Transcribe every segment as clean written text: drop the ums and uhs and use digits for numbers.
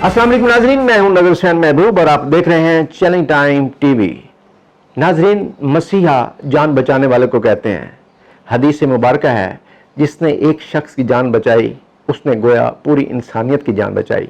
अस्सलाम वालेकुम नाजरीन, मैं हूं नज़र हुसैन महबूब और आप देख रहे हैं चैलेंज टाइम टीवी। नाजरीन, मसीहा जान बचाने वाले को कहते हैं। हदीस मुबारक है, जिसने एक शख्स की जान बचाई उसने गोया पूरी इंसानियत की जान बचाई।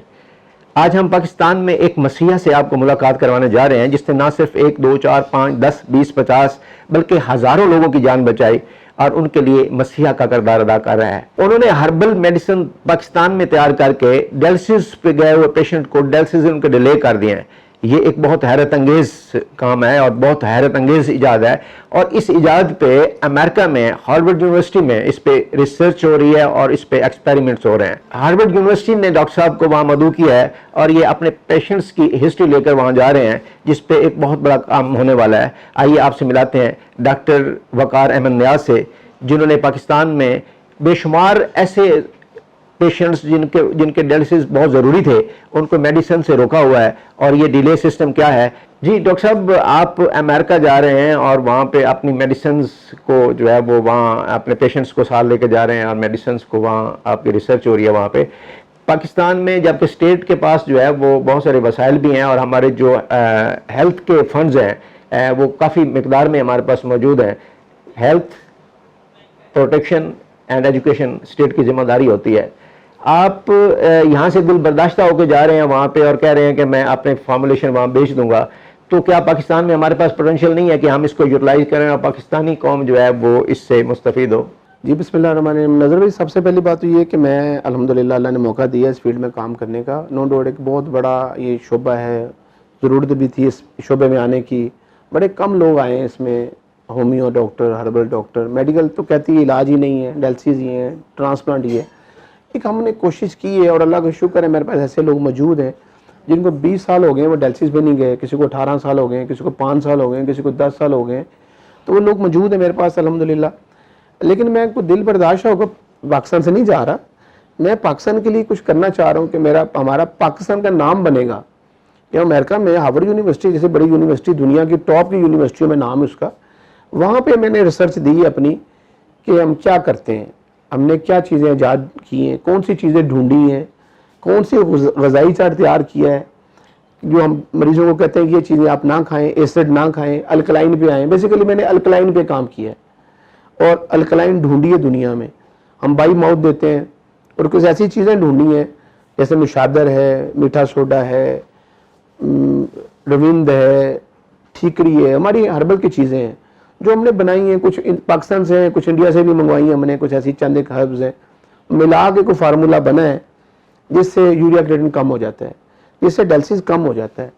आज हम पाकिस्तान में एक मसीहा से आपको मुलाकात करवाने जा रहे हैं जिसने ना सिर्फ 1, 2, 4, 5, 10, 20, 50 बल्कि हज़ारों लोगों की जान बचाई और उनके लिए मसीहा का किरदार अदा कर रहा है। उन्होंने हर्बल मेडिसिन पाकिस्तान में तैयार करके डायलिसिस पे गए हुए पेशेंट को डायलिसिस उनके डिले कर दिए हैं। ये एक बहुत हैरत अंगेज काम है और बहुत हैरत अंगेज इजाद है और इस इजाद पे अमेरिका में हार्वर्ड यूनिवर्सिटी में इस पे रिसर्च हो रही है और इस पे एक्सपेरिमेंट्स हो रहे हैं। हार्वर्ड यूनिवर्सिटी ने डॉक्टर साहब को वहाँ मदऊ किया है और ये अपने पेशेंट्स की हिस्ट्री लेकर वहाँ जा रहे हैं जिस पे एक बहुत बड़ा काम होने वाला है। आइए आपसे मिलाते हैं डॉक्टर वकार अहमद नियाज से, जिन्होंने पाकिस्तान में बेशुमार ऐसे पेशेंट्स जिनके डायलिसिस बहुत ज़रूरी थे उनको मेडिसिन से रोका हुआ है और ये डिले सिस्टम क्या है। जी डॉक्टर साहब, आप अमेरिका जा रहे हैं और वहाँ पे अपनी मेडिसिन को जो है वो वहाँ अपने पेशेंट्स को साथ लेके जा रहे हैं और मेडिसिन को वहाँ आपकी रिसर्च हो रही है वहाँ पे पाकिस्तान में, जबकि स्टेट के पास जो है वो बहुत सारे वसाइल भी हैं और हमारे जो हेल्थ के फंड्स हैं वो काफ़ी मिकदार में हमारे पास मौजूद हैं। Health protection and education state की जिम्मेदारी होती है। आप यहाँ से दिल बर्दाश्ता होकर जा रहे हैं वहाँ पे और कह रहे हैं कि मैं अपने फॉर्मुलेशन वहाँ बेच दूंगा, तो क्या पाकिस्तान में हमारे पास पोटेंशियल नहीं है कि हम इसको यूटिलाइज करें और पाकिस्तानी कौम जो है वो इससे मुस्तफीद हो? जी बिस्मिल्लाहिर्रहमानिर्रहीम। नज़र भाई, सबसे पहली बात तो ये है कि मैं अल्हम्दुलिल्लाह अल्लाह ने मौका दिया इस फील्ड में काम करने का। नो डाउट एक बहुत बड़ा ये शोबा है, ज़रूरत भी थी इस शोबे में आने की। बड़े कम लोग आए हैं इसमें, homeo doctor, herbal doctor, medical तो कहती है इलाज ही नहीं है, डायलिसिस ही है, ट्रांसप्लांट ही है। एक हमने कोशिश की है और अल्लाह का शुक्र है मेरे पास ऐसे लोग मौजूद हैं जिनको 20 साल हो गए वो डायलिसिस पे नहीं गए, किसी को 18 साल हो गए, किसी को 5 साल हो गए, किसी को 10 साल हो गए, तो वो लोग मौजूद हैं मेरे पास अल्हम्दुलिल्लाह। लेकिन मैं को दिल बर्दाश्त होकर पाकिस्तान से नहीं जा रहा। मैं पाकिस्तान के लिए कुछ करना चाह रहा हूँ कि हमारा पाकिस्तान का नाम बनेगा। कि अमेरिका में हार्वर्ड यूनिवर्सिटी जैसे बड़ी यूनिवर्सिटी, दुनिया की टॉप की यूनिवर्सिटियों में नाम है उसका, वहाँ पे मैंने रिसर्च दी अपनी कि हम क्या करते हैं, हमने क्या चीज़ें ईजाद की हैं, कौन सी चीज़ें ढूंढी हैं, कौन सी ग़िज़ाई चार्ट तैयार किया है जो हम मरीज़ों को कहते हैं कि ये चीज़ें आप ना खाएं, एसिड ना खाएं, अल्कलाइन पे आएँ। बेसिकली मैंने अल्कलाइन पे काम किया है और अल्कलाइन ढूंढी है दुनिया में। हम बाई माउथ देते हैं और कुछ ऐसी चीज़ें ढूंढी हैं जैसे मुशादर है, मीठा सोडा है, रविंद है, ठीकरी है, हमारी हर्बल की चीज़ें हैं जो हमने बनाई हैं। कुछ पाकिस्तान से हैं, कुछ इंडिया से भी मंगवाई हैं हमने, कुछ ऐसी चंद एक हर्ब्स हैं, मिला के कोई फार्मूला बना है जिससे यूरिया क्रिएटिन कम हो जाता है, जिससे डायलिसिस कम हो जाता है।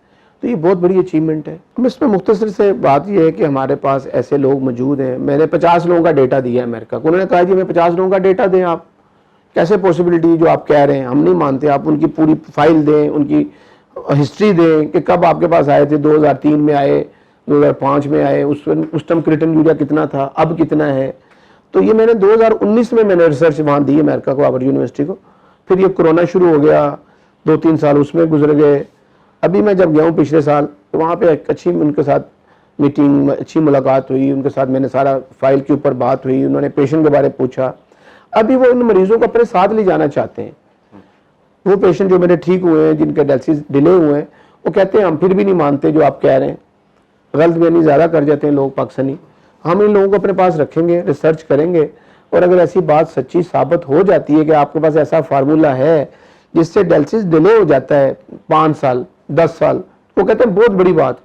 तो ये बहुत बड़ी अचीवमेंट है। हम इसमें मुख्तसर से बात ये है कि हमारे पास ऐसे लोग मौजूद हैं। मैंने 50 लोगों का डेटा दिया है अमेरिका को। उन्होंने कहा जी हमें 50 लोगों का डेटा दें, आप कैसे पॉसिबिलिटी जो आप कह रहे हैं हम नहीं मानते, आप उनकी पूरी फाइल दें, उनकी हिस्ट्री दें कि कब आपके पास आए थे, 2003 में आए, 2005 में आए, उस टाइम क्रिएटिन यूरिया कितना था, अब कितना है। तो ये मैंने 2019 में मैंने रिसर्च वहाँ दी अमेरिका को, हार्वर्ड यूनिवर्सिटी को। फिर ये कोरोना शुरू हो गया, 2-3 साल उसमें गुजर गए। अभी मैं जब गया हूँ पिछले साल तो वहाँ पे एक अच्छी उनके साथ मीटिंग, अच्छी मुलाकात हुई, उनके साथ मैंने सारा फाइल के ऊपर बात हुई, उन्होंने पेशेंट के बारे में पूछा। अभी वो उन मरीजों को अपने साथ ले जाना चाहते हैं। वो पेशेंट जो मेरे ठीक हुए हैं, जिनके डायलिसिस डिले हुए हैं, वो कहते हैं हम फिर भी नहीं मानते जो आप कह रहे हैं, गलत बयानी ज़्यादा कर जाते हैं लोग पाकिस्तानी। हम इन लोगों को अपने पास रखेंगे, रिसर्च करेंगे और अगर ऐसी बात सच्ची साबित हो जाती है कि आपके पास ऐसा फार्मूला है जिससे डायलिसिस डिले हो जाता है 5 साल 10 साल, वो कहते हैं बहुत बड़ी बात।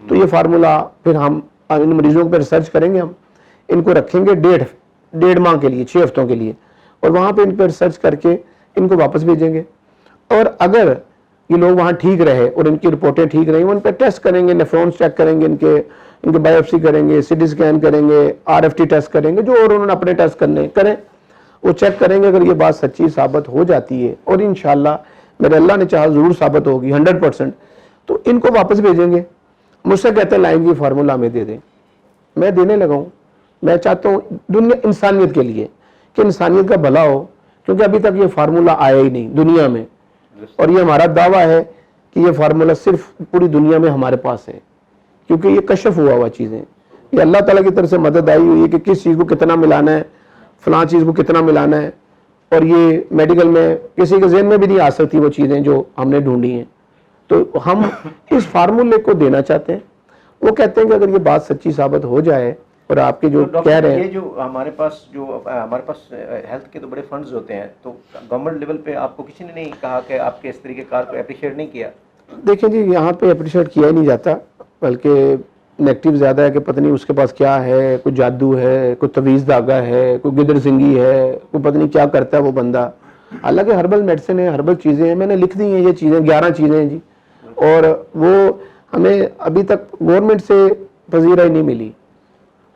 तो ये फार्मूला फिर हम इन मरीजों पर रिसर्च करेंगे, हम इनको रखेंगे डेढ़ माह के लिए, 6 हफ्तों के लिए, और वहाँ पर इन पर रिसर्च करके इनको वापस भेजेंगे। और अगर ये लोग वहाँ ठीक रहे और इनकी रिपोर्टें ठीक रही, उन पर टेस्ट करेंगे, नेफ्रॉन्स चेक करेंगे, इनके बायोप्सी करेंगे, सीटी स्कैन करेंगे, RFT टेस्ट करेंगे, जो और उन्होंने अपने टेस्ट करने करें वो चेक करेंगे। अगर ये बात सच्ची साबित हो जाती है और इंशाल्लाह मेरे अल्लाह ने चाहा ज़रूर साबित होगी 100%, तो इनको वापस भेजेंगे। मुझसे कहते हैं लाइन की फार्मूला हमें दे दें, मैं देने लगा हूँ। मैं चाहता हूँ दुनिया इंसानियत के लिए कि इंसानियत का भला हो, क्योंकि अभी तक ये फार्मूला आया ही नहीं दुनिया में, और ये हमारा दावा है कि ये फार्मूला सिर्फ पूरी दुनिया में हमारे पास है, क्योंकि ये कशफ हुआ हुआ चीज़ें, ये अल्लाह ताला की तरफ से मदद आई हुई है कि किस चीज़ को कितना मिलाना है, फलां चीज़ को कितना मिलाना है, اور یہ میڈیکل میں کسی کے ذہن میں بھی نہیں آ سکتی وہ چیزیں جو ہم نے ڈھونڈی ہیں. تو ہم اس فارمولے کو دینا چاہتے ہیں. وہ کہتے ہیں کہ اگر یہ بات سچی ثابت ہو جائے اور آپ کے جو کہہ رہے ہیں, یہ جو ہمارے پاس ہیلتھ کے تو بڑے فنڈز ہوتے ہیں, تو گورنمنٹ لیول پہ آپ کو کسی نے نہیں کہا کہ آپ کے اس طریقے کار کو اپریشیٹ نہیں کیا؟ دیکھیں جی, یہاں پہ اپریشیٹ کیا ہی نہیں جاتا, بلکہ نیگیٹو زیادہ ہے کہ پتہ نہیں اس کے پاس کیا ہے, کوئی جادو ہے, کوئی تویز دھاگا ہے, کوئی گدر سنگھی ہے, کوئی پتہ نہیں کیا کرتا ہے وہ بندہ. حالانکہ ہربل میڈیسن ہے, ہربل چیزیں ہیں, میں نے لکھ دی ہیں یہ چیزیں, 11 چیزیں ہیں جی, اور وہ ہمیں ابھی تک گورنمنٹ سے پذیرائی نہیں ملی.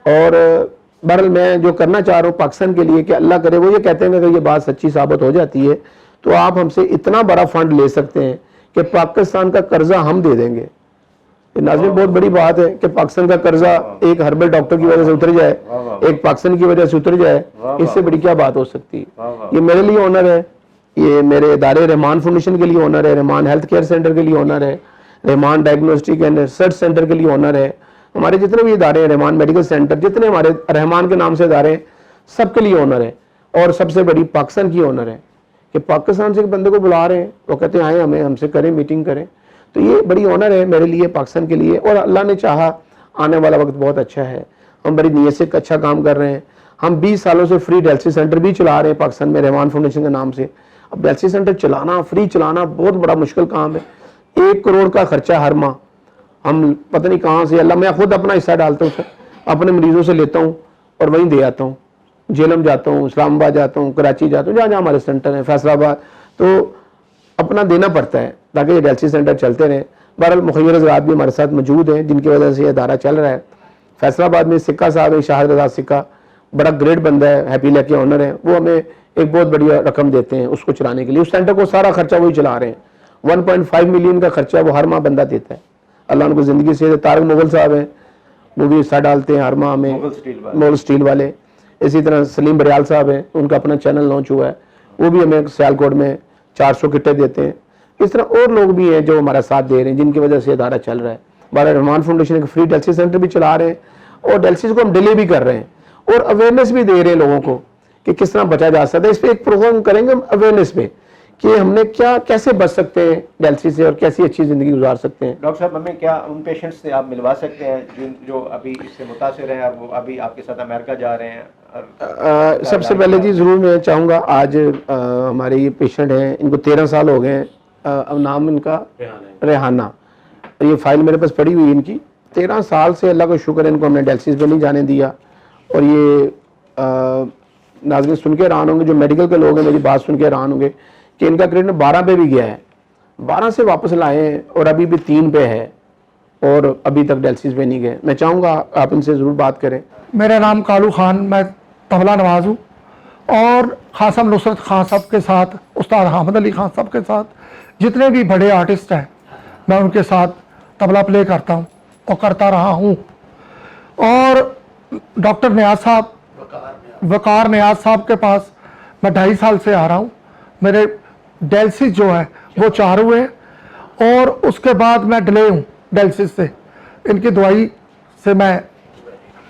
اور بہرحال میں جو کرنا چاہ رہا ہوں پاکستان کے لیے کہ اللہ کرے, وہ یہ کہتے ہیں کہ اگر یہ بات سچی ثابت ہو جاتی ہے تو آپ ہم سے اتنا بڑا فنڈ لے سکتے ہیں کہ پاکستان کا قرضہ ہم دے دیں گے. ناظرین بہت بڑی بات ہے کہ پاکستان کا قرضہ ایک ہربل ڈاکٹر کی وجہ سے اتر جائے, ایک پاکستان کی وجہ سے اتر جائے, اس سے بڑی کیا بات ہو سکتی ہے. یہ میرے لیے آنر ہے, یہ میرے ادارے رحمان فاؤنڈیشن کے لیے آنر ہے, رحمان ہیلتھ کیئر سینٹر کے لیے آنر ہے, رحمان ڈائگنوسٹک اینڈ ریسرچ سینٹر کے لیے آنر ہے, ہمارے جتنے بھی ادارے ہیں, رحمان میڈیکل سینٹر, جتنے ہمارے رحمان کے نام سے ادارے ہیں, سب کے لیے آنر ہے. اور سب سے بڑی پاکستان کی آنر ہے کہ پاکستان سے ایک بندے کو بلا رہے ہیں, وہ کہتے ہیں آئیں ہم سے کریں, میٹنگ کریں. تو یہ بڑی آنر ہے میرے لیے, پاکستان کے لیے, اور اللہ نے چاہا آنے والا وقت بہت اچھا ہے. ہم بڑی نیت سے اچھا کام کر رہے ہیں. ہم 20 سالوں سے فری ڈائلسس سینٹر بھی چلا رہے ہیں پاکستان میں رحمان فاؤنڈیشن کے نام سے. اب ڈائلسس سینٹر چلانا, فری چلانا بہت بڑا مشکل کام ہے. 1 کروڑ کا خرچہ ہر ماہ, ہم پتہ نہیں کہاں سے, اللہ, میں خود اپنا حصہ ڈالتا ہوں سر, اپنے مریضوں سے لیتا ہوں اور وہیں دے آتا ہوں. جیلم جاتا ہوں, اسلام آباد جاتا ہوں, کراچی جاتا ہوں, جہاں جہاں ہمارے سینٹر ہیں, فیصل آباد, تو اپنا دینا پڑتا ہے تاکہ یہ ڈائلسس سینٹر چلتے رہیں. بہرحال مخیر حضرات بھی ہمارے ساتھ موجود ہیں جن کی وجہ سے یہ ادارہ چل رہا ہے. فیصل آباد میں سکہ صاحب ہیں, شاہد رضا سکہ, بڑا گریٹ بندہ ہے, ہیپی لیک کے آنر ہیں, وہ ہمیں ایک بہت بڑی رقم دیتے ہیں اس کو چلانے کے لیے. اس سینٹر کو سارا خرچہ وہی چلا رہے ہیں. 1.5 ملین کا خرچہ وہ ہر ماہ بندہ دیتا ہے. اللہ ان کو زندگی سے. طارق مغل صاحب ہیں, وہ بھی حصہ ڈالتے ہیں ہر ماہ میں, مغل اسٹیل والے. اسی طرح سلیم بریال صاحب ہیں, ان کا اپنا چینل لانچ ہوا ہے, وہ بھی ہمیں سیالکوٹ میں 400 کٹیں دیتے ہیں. اس طرح اور لوگ بھی ہیں جو ہمارا ساتھ دے رہے ہیں جن کی وجہ سے ادارہ چل رہا ہے. بارہ رحمان فاؤنڈیشن ایک فری ڈائلسس سینٹر بھی چلا رہے ہیں, اور ڈائلسس کو ہم ڈیلے بھی کر رہے ہیں, اور اویئرنیس بھی دے رہے ہیں لوگوں کو کہ کس طرح بچا جا سکتا ہے. اس پہ ایک پروگرام کریں گے اویئرنیس پہ کہ ہم نے کیسے بچ سکتے ہیں ڈائلسس سے اور کیسی اچھی زندگی گزار سکتے ہیں. ڈاکٹر صاحب, ہمیں کیا ان پیشنٹس سے آپ ملوا سکتے ہیں جو ابھی اس سے متاثر ہیں اور وہ ابھی آپ کے ساتھ امریکہ جا رہے ہیں؟ سب سے پہلے جی ضرور میں چاہوں گا, آج ہمارے یہ پیشنٹ ہیں, ان کو 13 سال ہو گئے ہیں, اب نام ان کا ریحانہ, یہ فائل میرے پاس پڑی ہوئی ان کی. 13 سال سے اللہ کا شکر ہے ان کو ہم نے ڈائلسس پہ نہیں جانے دیا. اور یہ ناظرین سن کے حیران ہوں گے, جو میڈیکل کے لوگ ہیں میری بات سن کے حیران ہوں گے کہ ان کا کریڈٹ 12 پہ بھی گیا ہے, 12 سے واپس لائے ہیں, اور ابھی بھی 3 پہ ہے, اور ابھی تک ڈائلسس پہ نہیں گئے. میں چاہوں گا آپ ان سے ضرور بات کریں. میرا نام کالو خان, میں طبلہ نواز ہوں, اور قاسم نصرت خان صاحب کے ساتھ, استاد حامد علی خان صاحب کے ساتھ, جتنے بھی بڑے آرٹسٹ ہیں میں ان کے ساتھ طبلہ پلے کرتا ہوں اور کرتا رہا ہوں. اور ڈاکٹر نیاز صاحب, وقار نیاز صاحب کے پاس میں 2.5 سال سے آ رہا ہوں. میرے ڈائلسس جو ہے وہ 4 ہوئے, اور اس کے بعد میں ڈلے ہوں ڈائلسس سے. ان کی دوائی سے میں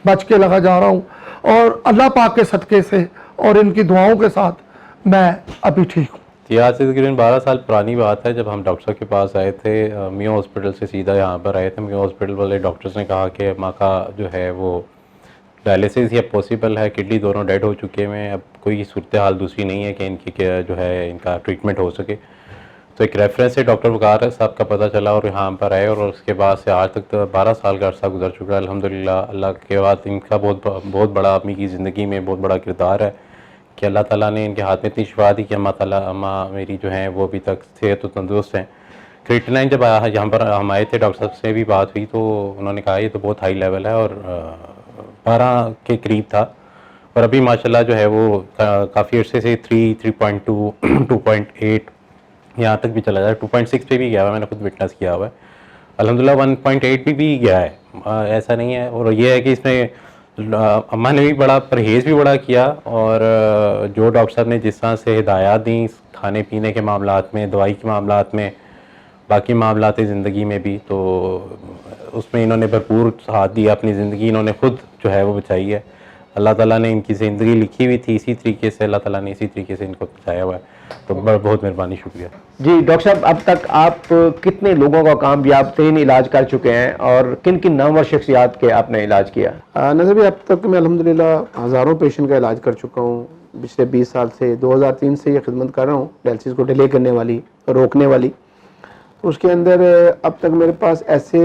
بچ کے لگا جا رہا ہوں, اور اللہ پاک کے صدقے سے اور ان کی دعاؤں کے ساتھ میں ابھی ٹھیک ہوں. یہ آج سے تقریباً 12 سال پرانی بات ہے, جب ہم ڈاکٹر صاحب کے پاس آئے تھے. میو ہاسپٹل سے سیدھا یہاں پر آئے تھے. میو ہاسپٹل والے ڈاکٹرز نے کہا کہ ماں کا جو ہے وہ ڈائلسس ہی اب پاسبل ہے, کڈنی دونوں ڈیڈ ہو چکے ہیں, اب کوئی صورتحال دوسری نہیں ہے کہ ان کی جو ہے ان کا ٹریٹمنٹ ہو سکے. تو ایک ریفرنس سے ڈاکٹر وقار صاحب کا پتہ چلا اور یہاں پر آئے, اور اس کے بعد سے آج تک 12 سال کا عرصہ گزر چکا ہے. الحمدللہ اللہ کے بعد ان کا بہت بڑا امی کی زندگی میں بہت بڑا کردار ہے کہ اللہ تعالیٰ نے ان کے ہاتھ میں اتنی شفا دی کہ اماں میری جو ہیں وہ ابھی تک صحت و تندرست ہیں. کریٹینائن جب یہاں پر ہم آئے تھے, ڈاکٹر صاحب سے بھی بات ہوئی تو انہوں نے کہا یہ تو بہت ہائی لیول ہے, اور 12 کے قریب تھا, اور ابھی ماشاءاللہ جو ہے وہ کافی عرصے سے 3.2 2.8 یہاں تک بھی چلا جائے, 2.6 پہ بھی گیا ہوا ہے, میں نے خود وٹنس کیا ہوا ہے. الحمدللہ 1.8 بھی گیا ہے, ایسا نہیں ہے. اور یہ ہے کہ اس میں اماں نے بھی بڑا پرہیز بھی بڑا کیا, اور جو ڈاکٹر صاحب نے جس طرح سے ہدایات دیں کھانے پینے کے معاملات میں, دوائی کے معاملات میں, باقی معاملات زندگی میں بھی, تو اس میں انہوں نے بھرپور ساتھ دیا. اپنی زندگی انہوں نے خود جو ہے وہ بچائی ہے. اللہ ताला ने इनकी ज़िंदगी लिखी हुई थी इसी तरीके से, अल्लाह ताला ने इसी तरीके से इनको पहुँचाया हुआ है, तो बहुत मेहरबानी, शुक्रिया। जी डॉक्टर साहब, अब तक आप कितने लोगों का कामयाब तरीन इलाज कर चुके हैं और किन किन नामवर शख्सियात के आपने इलाज किया? नज़र भाई, अब तक मैं अल्हम्दुलिल्लाह हज़ारों पेशेंट का इलाज कर चुका हूँ। पिछले 20 साल से 2003 से ये खिदमत कर रहा हूँ, डायलिसिस को डिले करने वाली, रोकने वाली। तो उसके अंदर अब तक मेरे पास ऐसे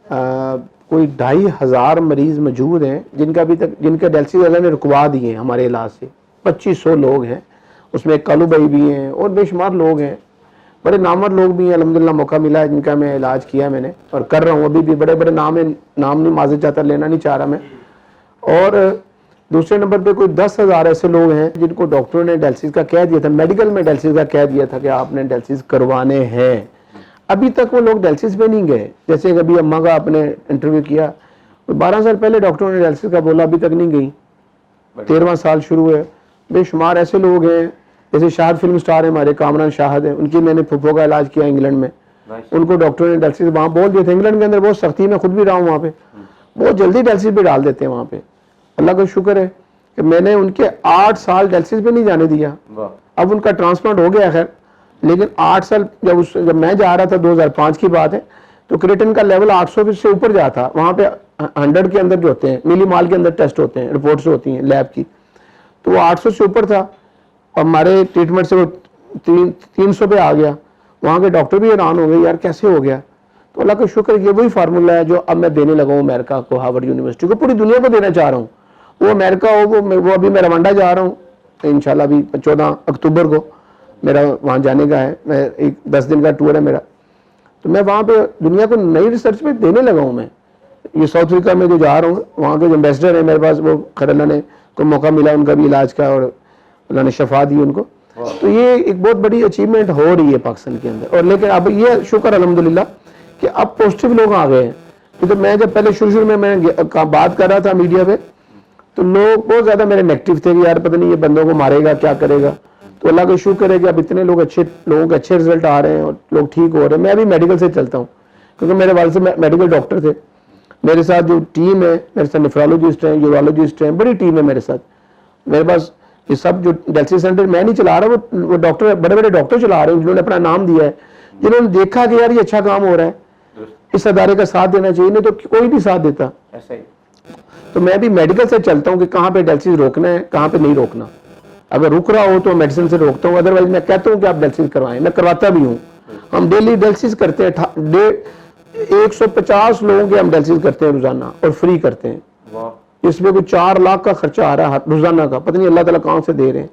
कोई 2500 मरीज़ मौजूद हैं जिनका डायलिसिस अल्लाह ने रुकवा दिए हैं हमारे इलाज से। 2500 लोग हैं, उसमें कालू भाई भी हैं और बेशुमार लोग हैं, बड़े नामवर लोग भी हैं। अल्हम्दुलिल्लाह मौका मिला है जिनका मैं इलाज किया मैंने और कर रहा हूँ। अभी भी बड़े बड़े नाम नहीं माजर चाहता, लेना नहीं चाह रहा मैं। और दूसरे नंबर पे कोई 10,000 ऐसे लोग हैं जिनको डॉक्टरों ने डायलिसिस का कह दिया था, मेडिकल में डायलिसिस का कह दिया था कि आपने डायलिसिस करवाने हैं, अभी तक वो लोग डायलिसिस पे नहीं गए। जैसे अभी अम्मा का आपने इंटरव्यू किया, 12 साल पहले डॉक्टरों ने डायलिसिस का बोला, अभी तक नहीं गई, 13वां साल शुरू है। बेशुमार ऐसे लोग हैं, जैसे शाहद फिल्म स्टार है हमारे, कामरान शाहद है, उनकी मैंने फुफ्फो का इलाज किया इंग्लैंड में। उनको डॉक्टरों ने डायलिसिस वहाँ बोल दिए थे, इंग्लैंड के अंदर बहुत सख्ती, में खुद भी रहा हूँ वहाँ पे, बहुत जल्दी डायलिसिस पे डाल देते हैं वहाँ पे। अल्लाह का शुक्र है कि मैंने उनके 8 साल डायलिसिस पे नहीं जाने दिया। अब उनका ट्रांसप्लांट हो गया खैर, लेकिन 8 साल जब मैं जा रहा था, 2005 की बात है, तो क्रिएटिन का लेवल 800 से ऊपर जाता। वहाँ पे 100 के अंदर जो होते हैं, मिली माल के अंदर टेस्ट होते हैं, रिपोर्ट्स होती हैं लैब की, तो वो 800 से ऊपर था। हमारे ट्रीटमेंट से वो 300 पे आ गया। वहाँ के डॉक्टर भी हैरान हो गए, यार कैसे हो गया। तो अल्लाह का शुक्र, ये वही फार्मूला है जो अब मैं देने लगा हूँ अमेरिका को, हार्वर्ड यूनिवर्सिटी को, पूरी दुनिया को देना चाह रहा हूँ। वो अमेरिका हो, वो अभी मैं रवांडा जा रहा हूँ इंशाल्लाह, अभी 14 अक्टूबर को मेरा वहाँ जाने का है। मैं एक 10 दिन का टूर है मेरा, तो मैं वहाँ पे दुनिया को नई रिसर्च पे देने लगा हूँ। मैं ये साउथ अफ्रीका में जो जा रहा हूँ, वहाँ के जो एम्बेसडर है मेरे पास, वो खैर अल्लाह ने को मौका मिला उनका भी इलाज का और अल्लाह ने शफा दी उनको। तो ये एक बहुत बड़ी अचीवमेंट हो रही है पाकिस्तान के अंदर। और लेकिन अब ये शुक्र अल्हम्दुलिल्लाह कि अब पॉजिटिव लोग आ गए हैं। तो मैं जब पहले शुरू में मैं बात कर रहा था मीडिया पे, तो लोग बहुत ज़्यादा मेरे नेगेटिव थे कि यार पता नहीं ये बंदों को मारेगा, क्या करेगा। तो अल्लाह का शुक्र है कि अब इतने लोगों के अच्छे रिजल्ट आ रहे हैं और लोग ठीक हो रहे हैं। मैं अभी मेडिकल से चलता हूँ क्योंकि मेरे वाले से मेडिकल डॉक्टर थे। मेरे साथ जो टीम है, मेरे साथ नेफ्रोलॉजिस्ट हैं, यूरोलॉजिस्ट हैं, बड़ी टीम है मेरे साथ। मेरे पास ये सब जो डायलिसिस सेंटर मैं नहीं चला रहा, वो डॉक्टर, बड़े बड़े डॉक्टर चला रहे हैं, जिन्होंने अपना नाम दिया है, जिन्होंने देखा कि यार ये अच्छा काम हो रहा है, इस अदारे का साथ देना चाहिए, नहीं तो कोई नहीं साथ देता। ऐसा ही। तो मैं भी मेडिकल से चलता हूँ कि कहाँ पे डायलिसिस रोकना है, कहाँ पे नहीं रोकना। अगर रुक रहा हो तो मेडिसिन से रोकता हूँ, अदरवाइज मैं कहता हूँ कि आप डायलिसिस करवाएं। मैं करवाता भी हूँ। हम डेली डायलिसिस करते हैं, 150 लोगों के हम डायलिसिस करते हैं रोजाना और फ्री करते हैं। इसमें कोई 4 लाख का खर्चा आ रहा है रोजाना का, पता नहीं अल्लाह ताला कहाँ से दे रहे हैं।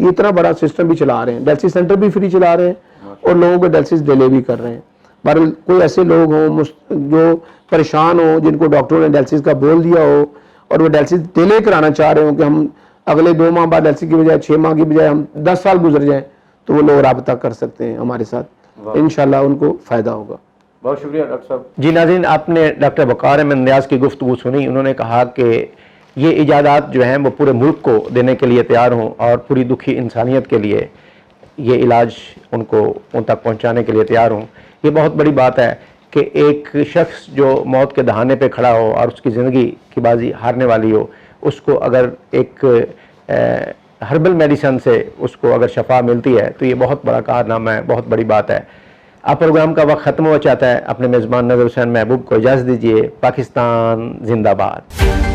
ये इतना बड़ा सिस्टम भी चला रहे हैं, डायलिसिस सेंटर भी फ्री चला रहे हैं और लोगों को डायलिसिस डिले भी कर रहे हैं। पर कोई ऐसे लोग हों जो परेशान हो, जिनको डॉक्टरों ने डायलिसिस का बोल दिया हो और वो डायलिसिस डिले कराना चाह रहे हो कि हम अगले 2 माह बाद डायलिसिस की बजाय 6 माह की बजाय हम 10 साल गुजर जाएं, तो वो लोग राब्ता कर सकते हैं हमारे साथ। इंशाल्लाह उनको फ़ायदा होगा। बहुत शुक्रिया डॉक्टर साहब। जी नाज़रीन, आपने डॉक्टर वक़ार अहमद नियाज़ की गुफ्तगू सुनी। उन्होंने कहा कि ये इजाज़ात जो हैं वो पूरे मुल्क को देने के लिए तैयार हों और पूरी दुखी इंसानियत के लिए ये इलाज उनको उन तक पहुँचाने के लिए तैयार हों। ये बहुत बड़ी बात है कि एक शख्स जो मौत के दहाने पे खड़ा हो और उसकी ज़िंदगी की बाजी हारने वाली हो, उसको अगर एक हर्बल मेडिसन से उसको अगर शफा मिलती है तो ये बहुत बड़ा कारनामा है, बहुत बड़ी बात है। अब प्रोग्राम का वक्त ख़त्म हो चाहता है। अपने मेज़बान नज़र हुसैन महबूब को इजाज़त दीजिए। पाकिस्तान जिंदाबाद।